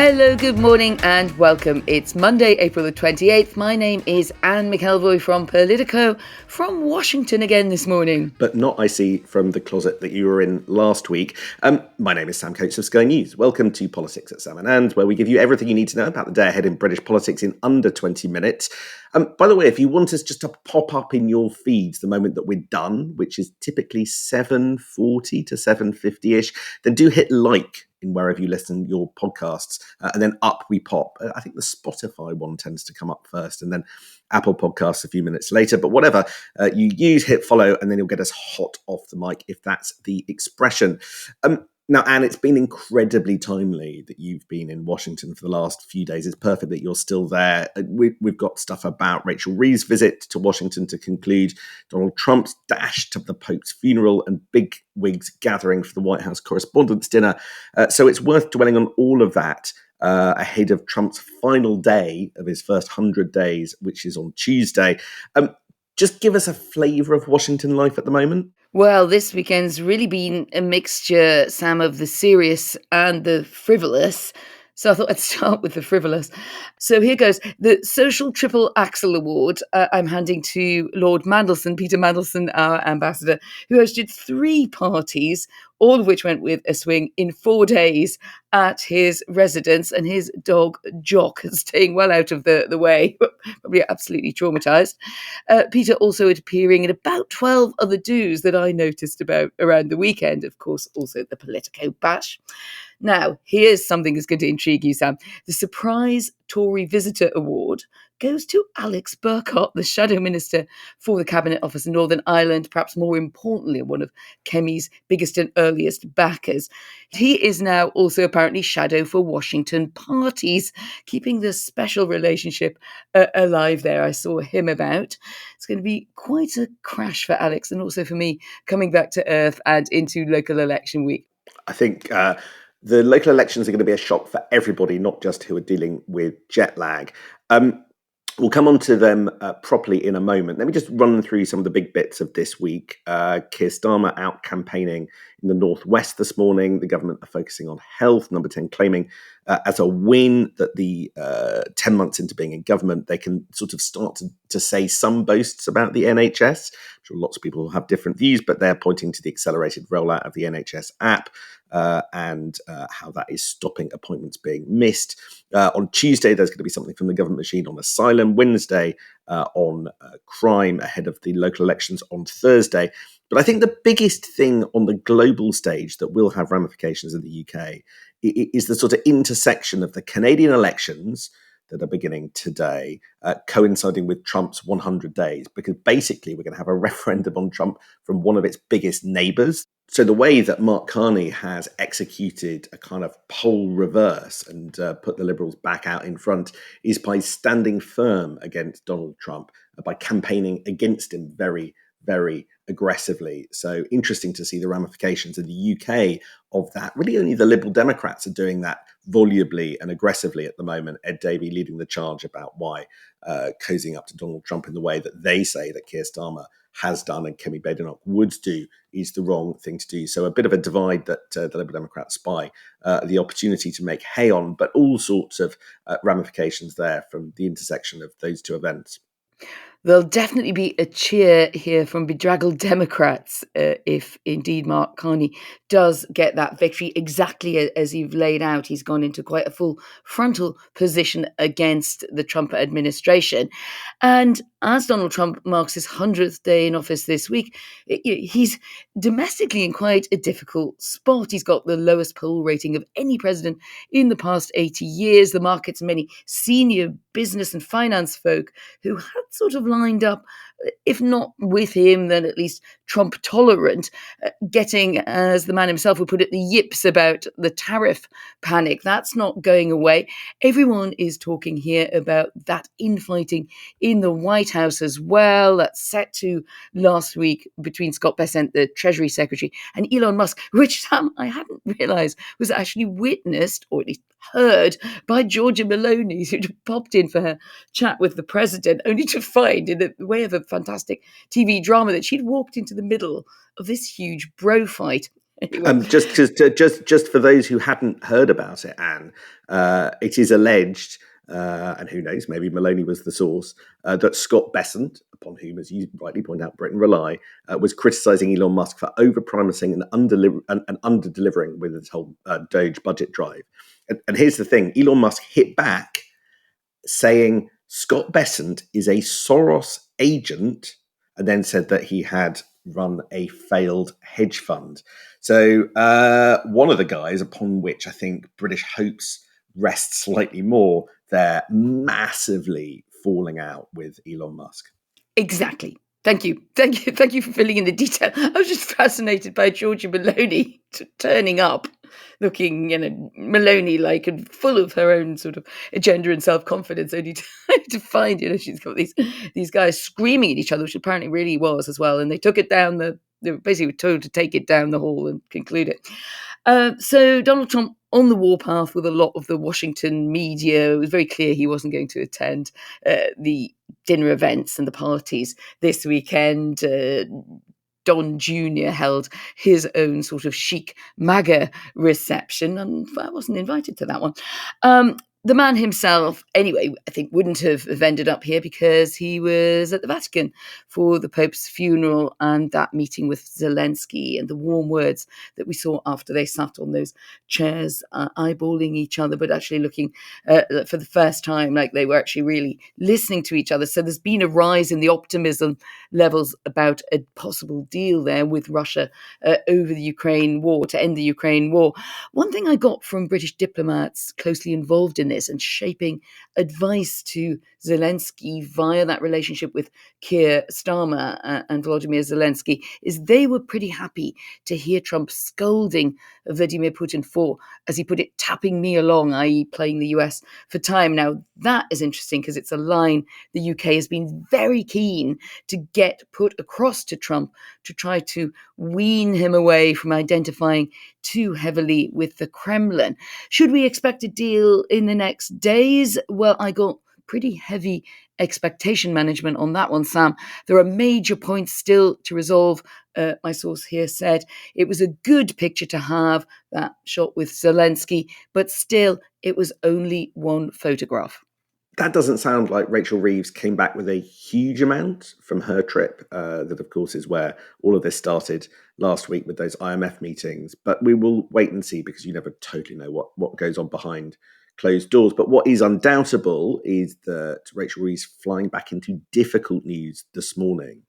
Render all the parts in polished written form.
Hello, good morning and welcome. It's Monday, April the 28th. My name is Anne McElvoy from Politico, from Washington again this morning. But not, I see, from the closet that you were in last week. My name is Sam Coates of Sky News. Welcome to Politics at Sam and Anne, where we give you everything you need to know about the day ahead in British politics in under 20 minutes. By the way, if you want us just to pop up in your feeds the moment that we're done, which is typically 7:40 to 7:50-ish, then do hit like in wherever you listen to your podcasts, and then up we pop. I think the Spotify one tends to come up first, and then Apple Podcasts a few minutes later. But whatever you use, hit follow, and then you'll get us hot off the mic, if that's the expression. Now, Anne, it's been incredibly timely that you've been in Washington for the last few days. It's perfect that you're still there. We've got stuff about Rachel Reeves' visit to Washington to conclude, Donald Trump's dash to the Pope's funeral, and big wigs gathering for the White House Correspondents' Dinner. So it's worth dwelling on all of that ahead of Trump's final day of his first 100 days, which is on Tuesday. Just give us a flavour of Washington life at the moment. Well, this weekend's really been a mixture, Sam, of the serious and the frivolous. So I thought I'd start with the frivolous. So here goes. The Social Triple Axel Award I'm handing to Lord Mandelson, Peter Mandelson, our ambassador, who hosted 3 parties, all of which went with a swing in 4 days at his residence, and his dog Jock staying well out of the way, probably absolutely traumatised. Peter also appearing in about 12 other do's that I noticed about around the weekend, of course, also the Politico Bash. Now, here's something that's going to intrigue you, Sam. The Surprise Tory Visitor Award goes to Alex Burkott, the Shadow Minister for the Cabinet Office in Northern Ireland, perhaps more importantly, one of Kemi's biggest and earliest backers. He is now also apparently shadow for Washington parties, keeping the special relationship alive there. I saw him about. It's going to be quite a crash for Alex, and also for me, coming back to earth and into local election week. I think the local elections are going to be a shock for everybody, not just who are dealing with jet lag. We'll come on to them properly in a moment. Let me just run through some of the big bits of this week. Keir Starmer out campaigning in the Northwest this morning. The government are focusing on health. Number 10 claiming as a win that the 10 months into being in government, they can sort of start to say some boasts about the NHS. I'm sure lots of people will have different views, but they're pointing to the accelerated rollout of the NHS app and how that is stopping appointments being missed. On Tuesday, there's going to be something from the government machine on asylum. Wednesday, on crime ahead of the local elections on Thursday. But I think the biggest thing on the global stage that will have ramifications in the UK is the sort of intersection of the Canadian elections that are beginning today, coinciding with Trump's 100 days, because basically we're going to have a referendum on Trump from one of its biggest neighbours. So the way that Mark Carney has executed a kind of poll reverse and put the Liberals back out in front is by standing firm against Donald Trump, by campaigning against him very, very aggressively. So interesting to see the ramifications in the UK of that. Really only the Liberal Democrats are doing that volubly and aggressively at the moment. Ed Davey leading the charge about why cozying up to Donald Trump in the way that they say that Keir Starmer has done and Kemi Badenoch would do is the wrong thing to do. So a bit of a divide that the Liberal Democrats spy the opportunity to make hay on, but all sorts of ramifications there from the intersection of those two events. There'll definitely be a cheer here from bedraggled Democrats if indeed Mark Carney does get that victory exactly as you've laid out. He's gone into quite a full frontal position against the Trump administration. And as Donald Trump marks his 100th day in office this week, he's domestically in quite a difficult spot. He's got the lowest poll rating of any president in the past 80 years. The market's many senior business and finance folk who had sort of lined up, if not with him, then at least Trump tolerant, getting, as the man himself would put it, the yips about the tariff panic. That's not going away. Everyone is talking here about that infighting in the White House as well. That's set to last week between Scott Bessent, the Treasury Secretary, and Elon Musk, which Sam, I hadn't realised was actually witnessed, or at least heard, by Georgia Maloney, who popped in for her chat with the president, only to find, in the way of a fantastic TV drama, that she'd walked into the middle of this huge bro fight. Anyway. Just for those who hadn't heard about it, Anne, it is alleged, and who knows, maybe Maloney was the source, that Scott Bessent, upon whom, as you rightly point out, Britain rely, was criticising Elon Musk for over-promising and under-delivering with his whole Doge budget drive. And here's the thing, Elon Musk hit back saying Scott Bessent is a Soros agent, and then said that he had run a failed hedge fund. So one of the guys upon which I think British hopes rest slightly more, they're massively falling out with Elon Musk. Exactly. Thank you for filling in the detail. I was just fascinated by Georgia Maloney turning up, looking, Maloney-like and full of her own sort of agenda and self-confidence, only to find, she's got these guys screaming at each other, which apparently really was as well. And they took it down they were basically told to take it down the hall and conclude it. So Donald Trump on the warpath with a lot of the Washington media. It was very clear he wasn't going to attend the dinner events and the parties this weekend. Don Jr. held his own sort of chic MAGA reception, and I wasn't invited to that one. The man himself, anyway, I think wouldn't have ended up here because he was at the Vatican for the Pope's funeral and that meeting with Zelensky and the warm words that we saw after they sat on those chairs, eyeballing each other, but actually looking for the first time like they were actually really listening to each other. So there's been a rise in the optimism levels about a possible deal there with Russia over the Ukraine war, to end the Ukraine war. One thing I got from British diplomats closely involved in this and shaping advice to Zelensky via that relationship with Keir Starmer and Volodymyr Zelensky is they were pretty happy to hear Trump scolding Vladimir Putin for, as he put it, tapping me along, i.e. playing the US for time. Now, that is interesting because it's a line the UK has been very keen to get put across to Trump to try to wean him away from identifying too heavily with the Kremlin. Should we expect a deal in the next days? Well, I got pretty heavy expectation management on that one, Sam. There are major points still to resolve. My source here said it was a good picture to have, that shot with Zelensky, but still it was only one photograph. That doesn't sound like Rachel Reeves came back with a huge amount from her trip. That, of course, is where all of this started last week with those IMF meetings. But we will wait and see because you never totally know what goes on behind closed doors. But what is undoubtable is that Rachel Reeves flying back into difficult news this morning.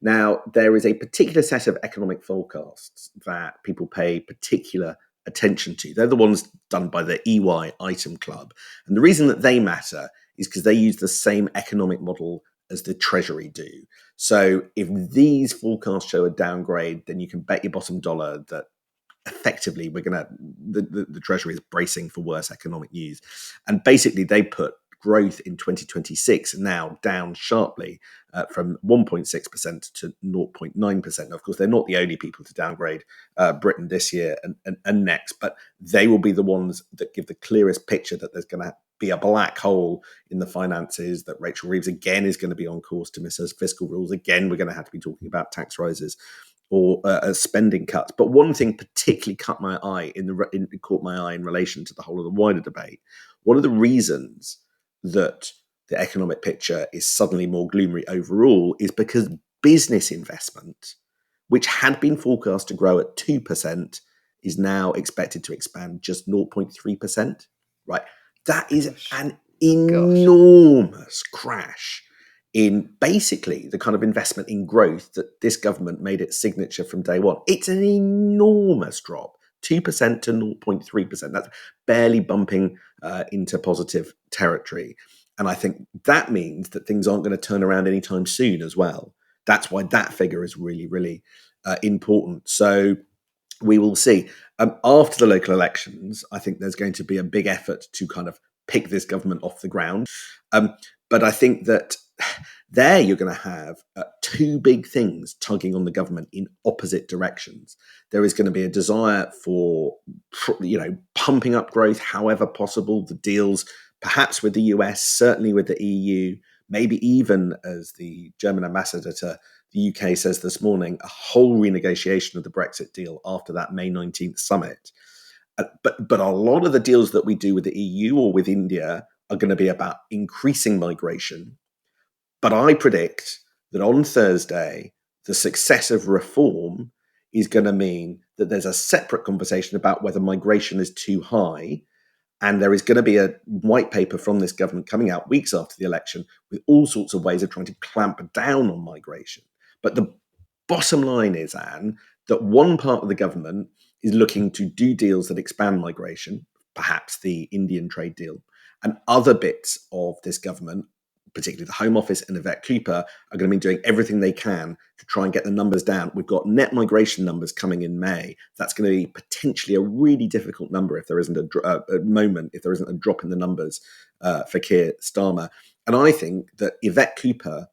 Now, there is a particular set of economic forecasts that people pay particular attention to. They're the ones done by the EY Item Club. And the reason that they matter is because they use the same economic model as the Treasury do. So if these forecasts show a downgrade, then you can bet your bottom dollar that effectively the Treasury is bracing for worse economic news. And basically they put growth in 2026 now down sharply from 1.6% to 0.9%. Of course, they're not the only people to downgrade Britain this year and next, but they will be the ones that give the clearest picture that there's going to be a black hole in the finances, that Rachel Reeves again is going to be on course to miss her fiscal rules. Again, we're going to have to be talking about tax rises or spending cuts. But one thing particularly caught my eye in relation to the whole of the wider debate. One of the reasons that the economic picture is suddenly more gloomy overall is because business investment, which had been forecast to grow at 2%, is now expected to expand just 0.3%. Right? That is an enormous crash in basically the kind of investment in growth that this government made its signature from day one. It's an enormous drop. 2% to 0.3%. That's barely bumping into positive territory. And I think that means that things aren't going to turn around anytime soon as well. That's why that figure is really, really important. So we will see. After the local elections, I think there's going to be a big effort to kind of pick this government off the ground. But I think that there you're going to have two big things tugging on the government in opposite directions. There is going to be a desire for, pumping up growth however possible, the deals perhaps with the US, certainly with the EU, maybe even, as the German ambassador to the UK says this morning, a whole renegotiation of the Brexit deal after that May 19th summit. But a lot of the deals that we do with the EU or with India are going to be about increasing migration. But I predict that on Thursday, the success of reform is going to mean that there's a separate conversation about whether migration is too high. And there is going to be a white paper from this government coming out weeks after the election with all sorts of ways of trying to clamp down on migration. But the bottom line is, Anne, that one part of the government is looking to do deals that expand migration, perhaps the Indian trade deal, and other bits of this government, particularly the Home Office and Yvette Cooper, are going to be doing everything they can to try and get the numbers down. We've got net migration numbers coming in May. That's going to be potentially a really difficult number if there isn't if there isn't a drop in the numbers for Keir Starmer. And I think that Yvette Cooper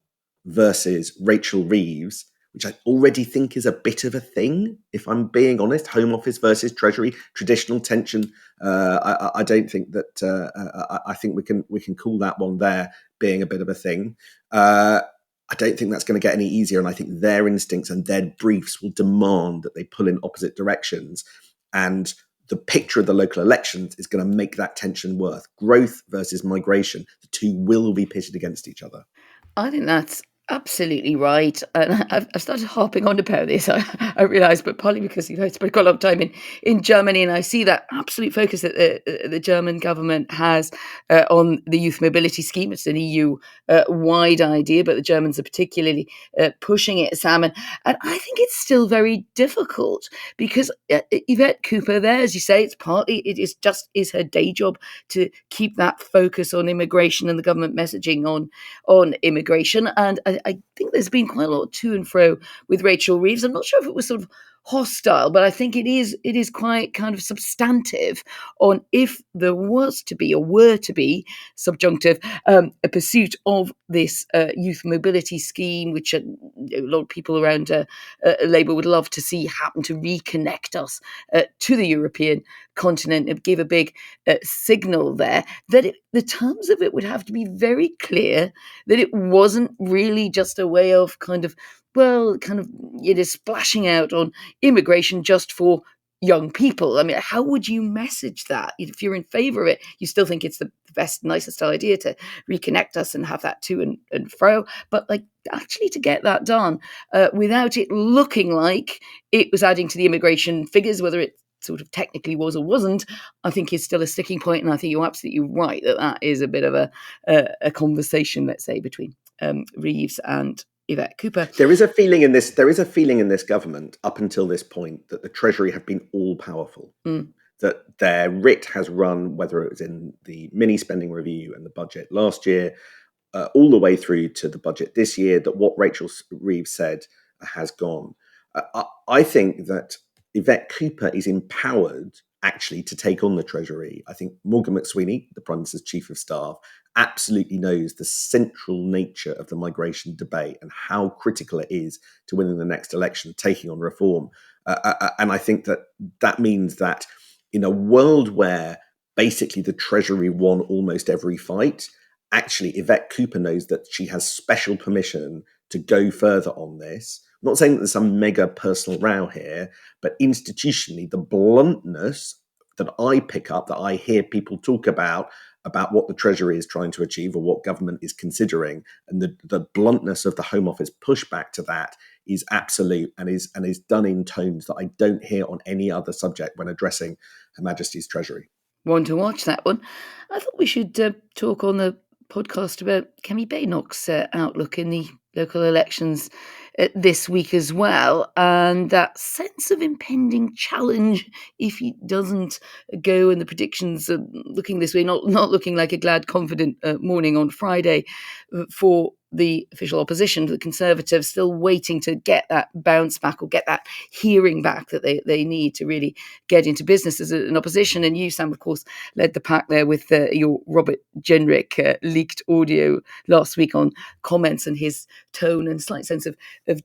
versus Rachel Reeves, which I already think is a bit of a thing, if I'm being honest, Home Office versus Treasury, traditional tension. I don't think that. I think we can call that one there being a bit of a thing. I don't think that's going to get any easier, and I think their instincts and their briefs will demand that they pull in opposite directions. And the picture of the local elections is going to make that tension worse. Growth versus migration, the two will be pitted against each other. I think that's absolutely right. And I've started harping on about this, I realise, but partly because I spent quite a lot of time in Germany, and I see that absolute focus that the German government has on the youth mobility scheme. It's an EU-wide idea, but the Germans are particularly pushing it, Sam. And I think it's still very difficult because Yvette Cooper there, as you say, it is her day job to keep that focus on immigration and the government messaging on immigration. And I think there's been quite a lot to and fro with Rachel Reeves. I'm not sure if it was sort of hostile, but I think it is quite kind of substantive on if there was to be or were to be subjunctive a pursuit of this youth mobility scheme, which a lot of people around Labour would love to see happen to reconnect us to the European continent. It gave a big signal there that the terms of it would have to be very clear, that it wasn't really just a way of splashing out on immigration just for young people. I mean, how would you message that? If you're in favour of it, you still think it's the best, nicest idea to reconnect us and have that to and fro. But actually to get that done without it looking like it was adding to the immigration figures, whether it sort of technically was or wasn't, I think is still a sticking point. And I think you're absolutely right that is a bit of a conversation, let's say, between Reeves and Yvette Cooper. There is a feeling in this government up until this point that the Treasury have been all powerful. That their writ has run, whether it was in the mini spending review and the budget last year, all the way through to the budget this year, that what Rachel Reeves said has gone. I think that Yvette Cooper is empowered actually to take on the Treasury. I think Morgan McSweeney, the Prime Minister's Chief of Staff, absolutely knows the central nature of the migration debate and how critical it is to winning the next election, taking on reform. And I think that means that in a world where basically the Treasury won almost every fight, actually Yvette Cooper knows that she has special permission to go further on this. I'm not saying that there's some mega personal row here, but institutionally, the bluntness that I pick up, that I hear people talk about what the Treasury is trying to achieve or what government is considering, and the bluntness of the Home Office pushback to that is absolute and is done in tones that I don't hear on any other subject when addressing Her Majesty's Treasury. One to watch, that one. I thought we should talk on the podcast about Kemi Badenoch's outlook in the local elections this week as well, and that sense of impending challenge if he doesn't go, and the predictions are looking this way, not looking like a glad, confident morning on Friday for the official opposition, the Conservatives, still waiting to get that bounce back or get that hearing back that they need to really get into business as an opposition. And you, Sam, of course, led the pack there with your Robert Jenrick leaked audio last week on comments and his tone and slight sense of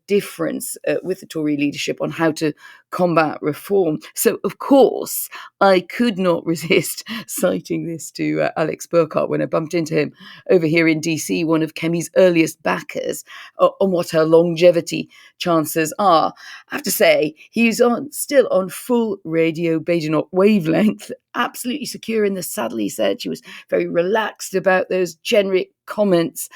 difference with the Tory leadership on how to combat reform. So, of course, I could not resist citing this to Alex Burkhardt when I bumped into him over here in DC, one of Kemi's earliest backers, on what her longevity chances are. I have to say, he's still on full radio Badenoch wavelength, absolutely secure in the saddle. He said she was very relaxed about those generic comments.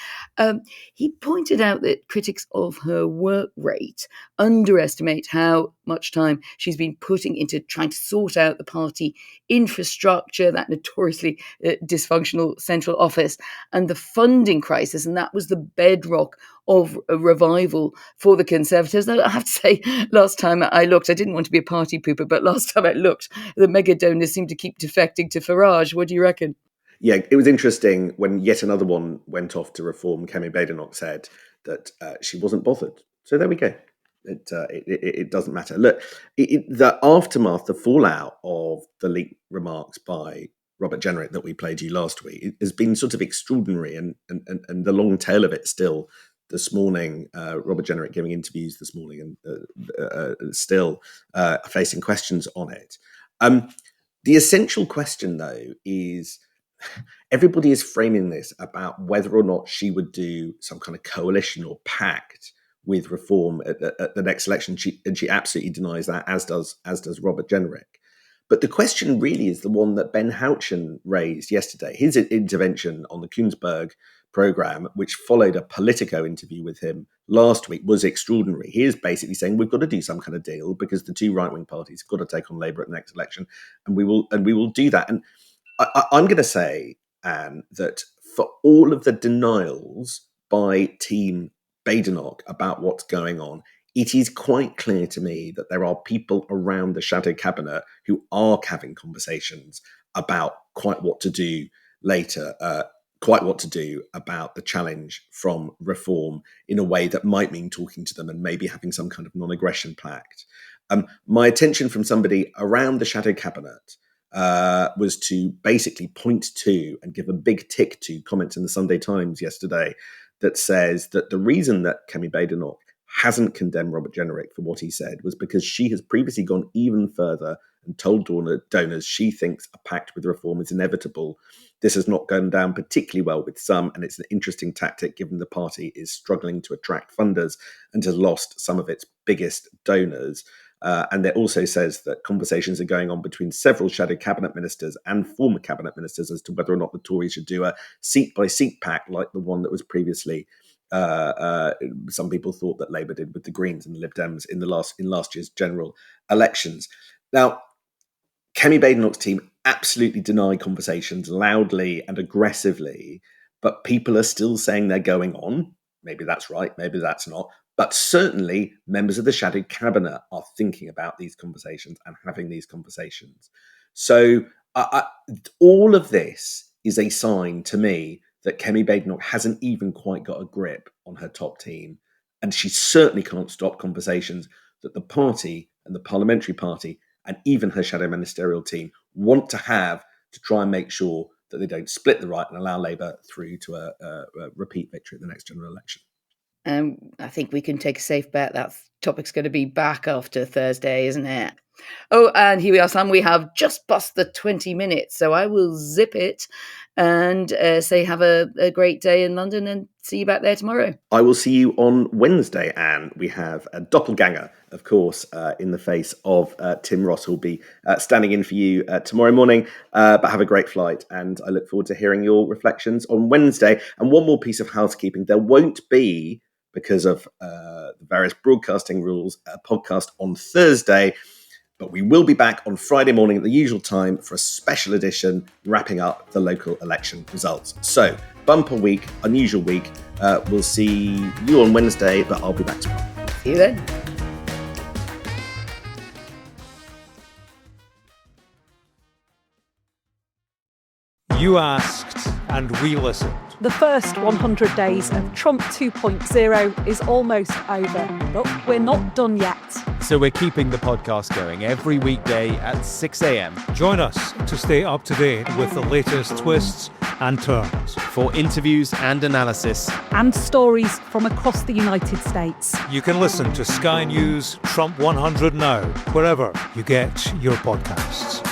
He pointed out that critics of her work rate underestimate how much time she's been putting into trying to sort out the party infrastructure, that notoriously dysfunctional central office, and the funding crisis. And that was the bedrock of a revival for the Conservatives. Now, I have to say, last time I looked, I didn't want to be a party pooper, but last time I looked, the mega donors seemed to keep defecting to Farage. What do you reckon? Yeah, it was interesting when yet another one went off to reform. Kemi Badenoch said that she wasn't bothered. So there we go. It doesn't matter. Look, the aftermath, the fallout of the leaked remarks by Robert Jenrick that we played you last week, it has been sort of extraordinary, and the long tail of it still this morning. Robert Jenrick giving interviews this morning and still facing questions on it. The essential question, though, is everybody is framing this about whether or not she would do some kind of coalition or pact with reform at the next election. She absolutely denies that, as does Robert Jenrick. But the question really is the one that Ben Houchen raised yesterday. His intervention on the Koonsberg programme, which followed a Politico interview with him last week, was extraordinary. He is basically saying we've got to do some kind of deal because the two right-wing parties have got to take on Labour at the next election, and we will do that. And I'm going to say, Anne, that for all of the denials by Team Badenoch about what's going on, it is quite clear to me that there are people around the shadow cabinet who are having conversations about quite what to do later, quite what to do about the challenge from reform in a way that might mean talking to them and maybe having some kind of non-aggression pact. My attention from somebody around the shadow cabinet was to basically point to and give a big tick to comments in the Sunday Times yesterday that says that the reason that Kemi Badenoch hasn't condemned Robert Jenrick for what he said was because she has previously gone even further and told donors she thinks a pact with reform is inevitable. This has not gone down particularly well with some, and it's an interesting tactic given the party is struggling to attract funders and has lost some of its biggest donors. And it also says that conversations are going on between several shadow cabinet ministers and former cabinet ministers as to whether or not the Tories should do a seat-by-seat pact like the one that was previously. Some people thought that Labour did with the Greens and the Lib Dems in last year's general elections. Now, Kemi Badenoch's team absolutely deny conversations loudly and aggressively, but people are still saying they're going on. Maybe that's right, maybe that's not. But certainly members of the shadow cabinet are thinking about these conversations and having these conversations. So all of this is a sign to me that Kemi Badenoch hasn't even quite got a grip on her top team. And she certainly can't stop conversations that the party and the parliamentary party and even her shadow ministerial team want to have to try and make sure that they don't split the right and allow Labour through to a repeat victory at the next general election. I think we can take a safe bet that topic's going to be back after Thursday, isn't it? Oh, and here we are, Sam. We have just past the 20 minutes, so I will zip it and say have a great day in London and see you back there tomorrow. I will see you on Wednesday, Anne. We have a doppelganger, of course, in the face of Tim Ross, who'll be standing in for you tomorrow morning. But have a great flight, and I look forward to hearing your reflections on Wednesday. And one more piece of housekeeping. There won't be, because of the various broadcasting rules, a podcast on Thursday. But we will be back on Friday morning at the usual time for a special edition wrapping up the local election results. So, bumper week, unusual week. We'll see you on Wednesday, but I'll be back tomorrow. See you then. You asked and we listened. The first 100 days of Trump 2.0 is almost over, but we're not done yet. So we're keeping the podcast going every weekday at 6 a.m. Join us to stay up to date with the latest twists and terms. For interviews and analysis. And stories from across the United States. You can listen to Sky News Trump 100 now, wherever you get your podcasts.